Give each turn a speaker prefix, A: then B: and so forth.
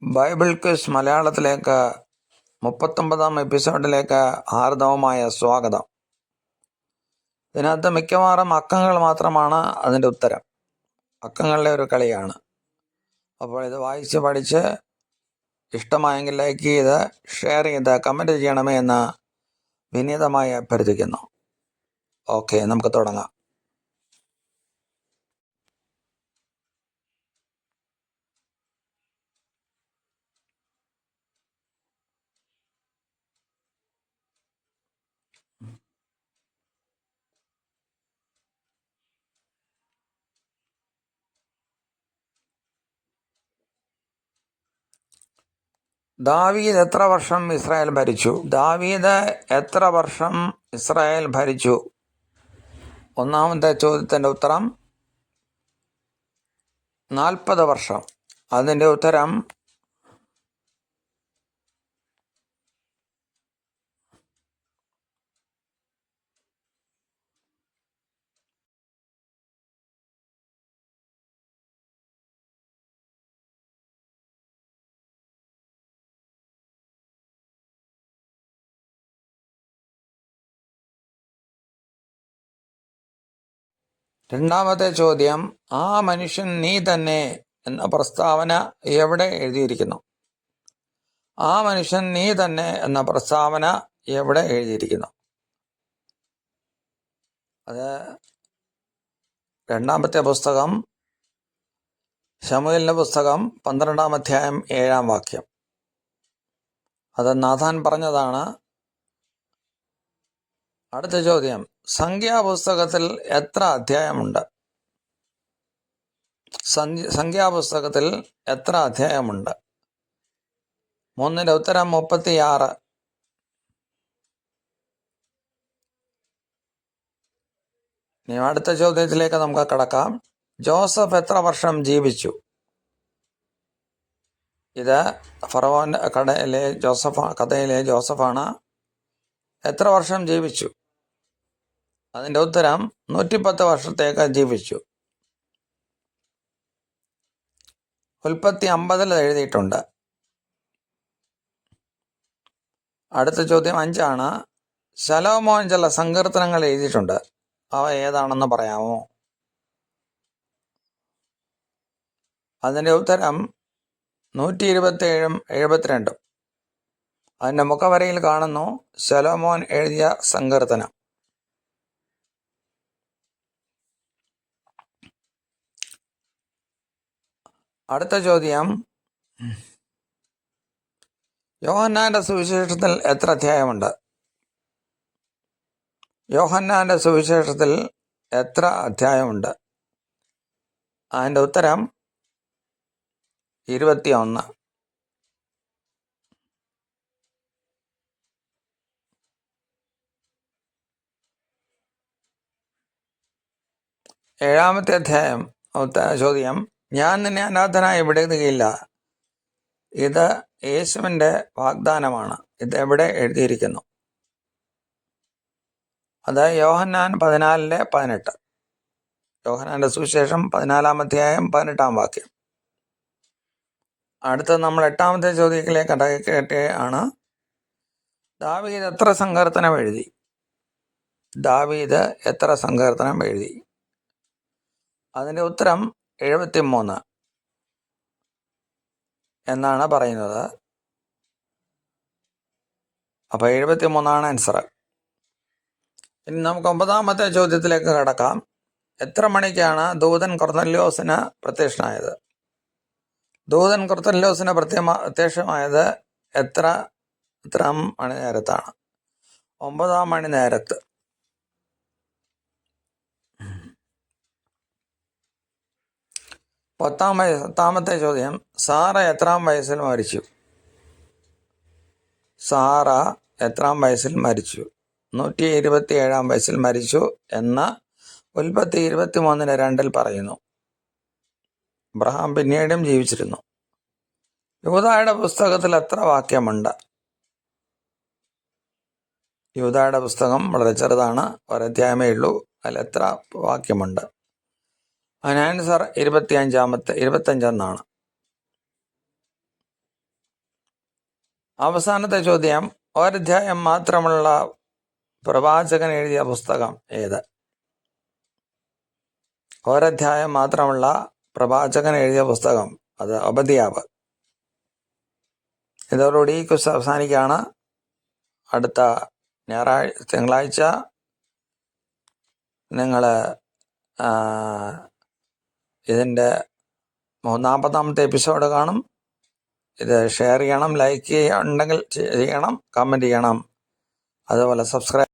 A: Bible quiz മലയാളത്തിലേക്ക് 39-ാം എപ്പിസോഡിലേക്ക് ഹാർദവമായ സ്വാഗതം. ഇതിനകത്ത് മിക്കവാറും അക്കങ്ങൾ മാത്രമാണ് അതിൻ്റെ ഉത്തരം. അക്കങ്ങളുടെ ഒരു കളിയാണ്. അപ്പോൾ ഇത് വായിച്ച് പഠിച്ച് ഇഷ്ടമായെങ്കിൽ ലൈക്ക് ചെയ്ത് ഷെയർ ചെയ്ത് കമൻറ്റ് ചെയ്യണമേ എന്ന് വിനീതമായി അഭ്യർത്ഥിക്കുന്നു. ഓക്കെ, നമുക്ക് തുടങ്ങാം. ദാവീദ് എത്ര വർഷം ഇസ്രായേൽ ഭരിച്ചു? ദാവീദ് എത്ര വർഷം ഇസ്രായേൽ ഭരിച്ചു? ഒന്നാമത്തെ ചോദ്യത്തിൻ്റെ ഉത്തരം 40 വർഷം. അതിൻ്റെ ഉത്തരം രണ്ടാമത്തെ ചോദ്യം, ആ മനുഷ്യൻ നീ തന്നെ എന്ന പ്രസ്താവന എവിടെ എഴുതിയിരിക്കുന്നു? ആ മനുഷ്യൻ നീ തന്നെ എന്ന പ്രസ്താവന എവിടെ എഴുതിയിരിക്കുന്നു? അത് രണ്ടാമത്തെ പുസ്തകം ശമൂവേലിന്റെ പുസ്തകം 12-ാം അധ്യായം 7-ാം വാക്യം. അത് നാഥാൻ പറഞ്ഞതാണ്. അടുത്ത ചോദ്യം, സംഖ്യാപുസ്തകത്തിൽ എത്ര അധ്യായമുണ്ട്? സംഖ്യാപുസ്തകത്തിൽ എത്ര അധ്യായമുണ്ട്? 3ന്റെ ഉത്തരം 36. ഇനി അടുത്ത ചോദ്യത്തിലേക്ക് നമുക്ക് കടക്കാം. ജോസഫ് എത്ര വർഷം ജീവിച്ചു? ഇത് ഫറവോന്റെ കഥയിലെ ജോസഫാണ്. എത്ര വർഷം ജീവിച്ചു? അതിൻ്റെ ഉത്തരം 110 വർഷത്തേക്ക് ജീവിച്ചു. ഉൽപ്പത്തി 50 എഴുതിയിട്ടുണ്ട്. അടുത്ത ചോദ്യം 5 ശലോമോൻ ചില സങ്കീർത്തനങ്ങൾ എഴുതിയിട്ടുണ്ട്. അവ ഏതാണെന്ന് പറയാമോ? അതിൻ്റെ ഉത്തരം 127-ഉം 72. അതിൻ്റെ മുഖവരയിൽ കാണുന്നു ശലോമോൻ എഴുതിയ സങ്കീർത്തനം. അടുത്ത ചോദ്യം, യോഹന്നാന്റെ സുവിശേഷത്തിൽ എത്ര അധ്യായമുണ്ട്? യോഹന്നാന്റെ സുവിശേഷത്തിൽ എത്ര അധ്യായമുണ്ട്? അതിൻ്റെ ഉത്തരം 21. ഏഴാമത്തെ അധ്യായം ചോദ്യം, ഞാൻ നിന്നെ അനാഥനായി വിടുകയില്ല. ഇത് യേശുവിൻ്റെ വാഗ്ദാനമാണ്. ഇത് എവിടെ എഴുതിയിരിക്കുന്നു? അത് യോഹന്നാൻ 14:18. യോഹന്നാന്റെ സുവിശേഷം 14-ാം അധ്യായം 18-ാം വാക്യം. അടുത്തത് നമ്മൾ 8ാമത്തെ ചോദ്യത്തിലേക്ക് കടക്കുകയാണ്. ദാവീദ് എത്ര സങ്കീർത്തനം എഴുതി? ദാവീദ് എത്ര സങ്കീർത്തനം എഴുതി? അതിൻ്റെ ഉത്തരം 73 എന്നാണ് പറയുന്നത്. അപ്പോൾ 73 ആൻസർ. ഇനി നമുക്ക് 9ാമത്തെ ചോദ്യത്തിലേക്ക് കടക്കാം. എത്ര മണിക്കാണ് ദൂതൻ കൊർന്നല്യോസിന് പ്രത്യക്ഷനായത്? ദൂതൻ കൊർന്നല്യോസിന് പ്രത്യക്ഷമായത് എത്രാം മണി നേരത്താണ്? 9-ാം മണി നേരത്ത്. പത്താമത്തെ ചോദ്യം, സാറ എത്രാം വയസ്സിൽ മരിച്ചു? സാറ എത്രാം വയസ്സിൽ മരിച്ചു? 127-ാം വയസ്സിൽ മരിച്ചു എന്ന് ഉൽപ്പത്തി 23:2 പറയുന്നു. അബ്രഹാം പിന്നീടും ജീവിച്ചിരുന്നു. യൂദായുടെ പുസ്തകത്തിൽ എത്ര വാക്യമുണ്ട്? യൂദായുടെ പുസ്തകം വളരെ ചെറുതാണ്, ഒരധ്യായമേ ഉള്ളൂ. അതിൽ എത്ര വാക്യമുണ്ട്? അതിന് ആൻസർ 25 എന്നാണ്. അവസാനത്തെ ചോദ്യം, ഒരധ്യായം മാത്രമുള്ള പ്രവാചകൻ എഴുതിയ പുസ്തകം ഏത്? ഒരധ്യായം മാത്രമുള്ള പ്രവാചകൻ എഴുതിയ പുസ്തകം അത് ഒബദ്യാവ്. ഇതോടുകൂടി ഈ ക്വിസ് അവസാനിക്കുകയാണ്. അടുത്ത തിങ്കളാഴ്ച നിങ്ങൾ ഇതിൻ്റെ 40ാമത്തെ എപ്പിസോഡ് കാണും. ഇത് ഷെയർ ചെയ്യണം, ലൈക്ക് ഉണ്ടെങ്കിൽ ചെയ്യണം, കമൻറ്റ് ചെയ്യണം, അതുപോലെ സബ്സ്ക്രൈബ്